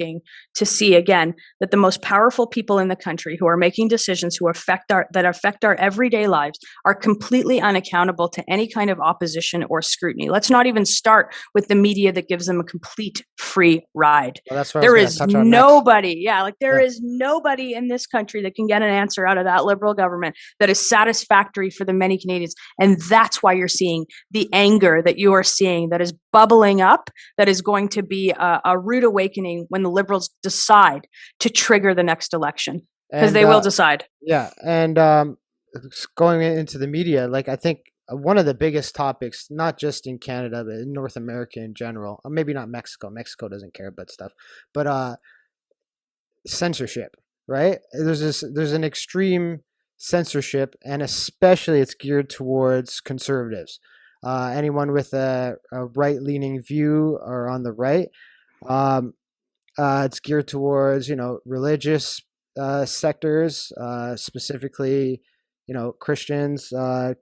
shocking to see again that the most powerful people in the country who are making decisions that affect our everyday lives are completely unaccountable to any kind of opposition or scrutiny. Let's not even start with the media that gives them a complete free ride. Well, that's what There I was is going to touch on nobody, there next. is nobody in this country that can get an answer out of that Liberal government that is satisfactory for the many Canadians. And that's why you're seeing the anger that you are seeing that is bubbling up, that is going to be a rude awakening when the Liberals decide to trigger the next election, because they will decide. Yeah. And going into the media, like I think one of the biggest topics, not just in Canada, but in North America in general, or maybe not Mexico. Mexico doesn't care about stuff, but censorship, right? There's an extreme censorship, and especially it's geared towards conservatives. Anyone with a right-leaning view or on the right. It's geared towards, religious sectors, specifically, Christians,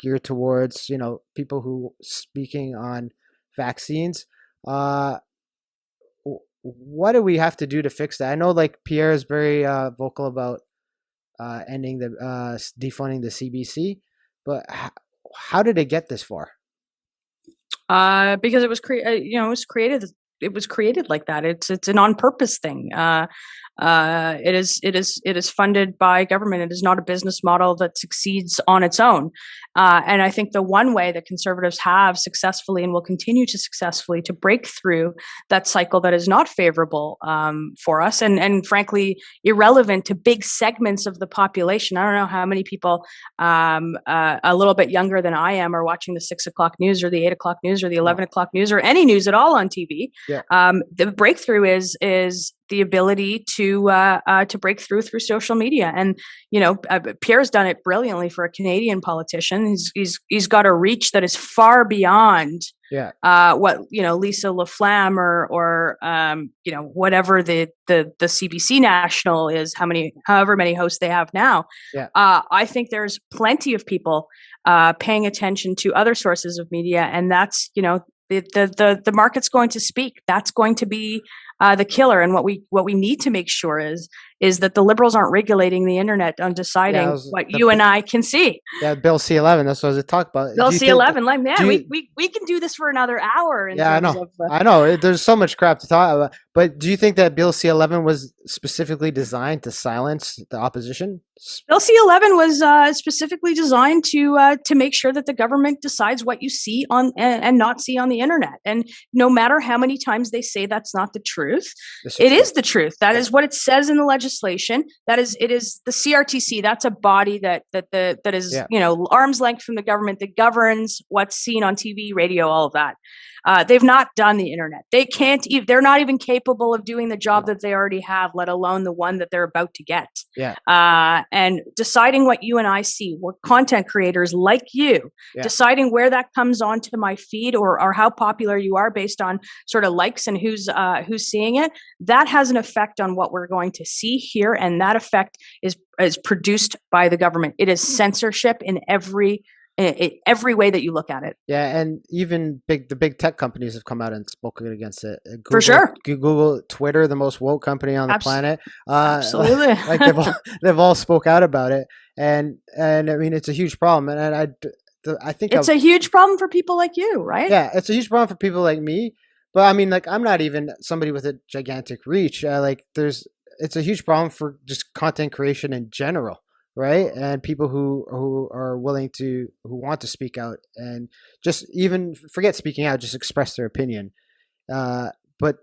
geared towards, people who speaking on vaccines. What do we have to do to fix that? I know like Pierre is very vocal about ending defunding the CBC, but how did it get this far? Because it was it was created like that. It's an on purpose thing. It is funded by government. It is not a business model that succeeds on its own. And I think the one way that conservatives have successfully and will continue to successfully to break through that cycle that is not favorable for us and frankly irrelevant to big segments of the population. I don't know how many people a little bit younger than I am are watching the 6 o'clock news or the 8 o'clock news or the 11 o'clock news or any news at all on TV. Yeah. The breakthrough is the ability to break through social media, and Pierre's done it brilliantly for a Canadian politician. He's got a reach that is far beyond what Lisa LaFlamme or whatever the CBC national is, however many hosts they have now. I think there's plenty of people paying attention to other sources of media, and that's the market's going to speak. That's going to be the killer. And what we need to make sure is that the Liberals aren't regulating the internet on deciding what you and I can see. Yeah, BillC11. That's what I was talking about. BillC11, we can do this for another hour. I know. There's so much crap to talk about. But do you think that BillC11 was specifically designed to silence the opposition? BillC11 was specifically designed to make sure that the government decides what you see on and not see on the internet. And no matter how many times they say that's not the truth, it is the truth. That is what it says in the legislation. It is the CRTC. That's a body that is arm's length from the government that governs what's seen on TV, radio, all of that. They've not done the internet. They can't. They're not even capable of doing the job that they already have, let alone the one that they're about to get. And deciding what you and I see, what content creators like you, deciding where that comes onto my feed or how popular you are based on sort of likes and who's seeing it, that has an effect on what we're going to see here, and that effect is produced by the government. It is censorship in every way that you look at it. Yeah, and even the big tech companies have come out and spoken against it. Google, for sure. Google, Twitter, the most woke company on the planet. Absolutely. Like they've all spoke out about it, and I mean it's a huge problem. And I think it's a huge problem for people like you, right? Yeah, it's a huge problem for people like me. But I mean, like I'm not even somebody with a gigantic reach. It's a huge problem for just content creation in general. Right. And people who are willing who want to speak out and just even forget speaking out, just express their opinion. But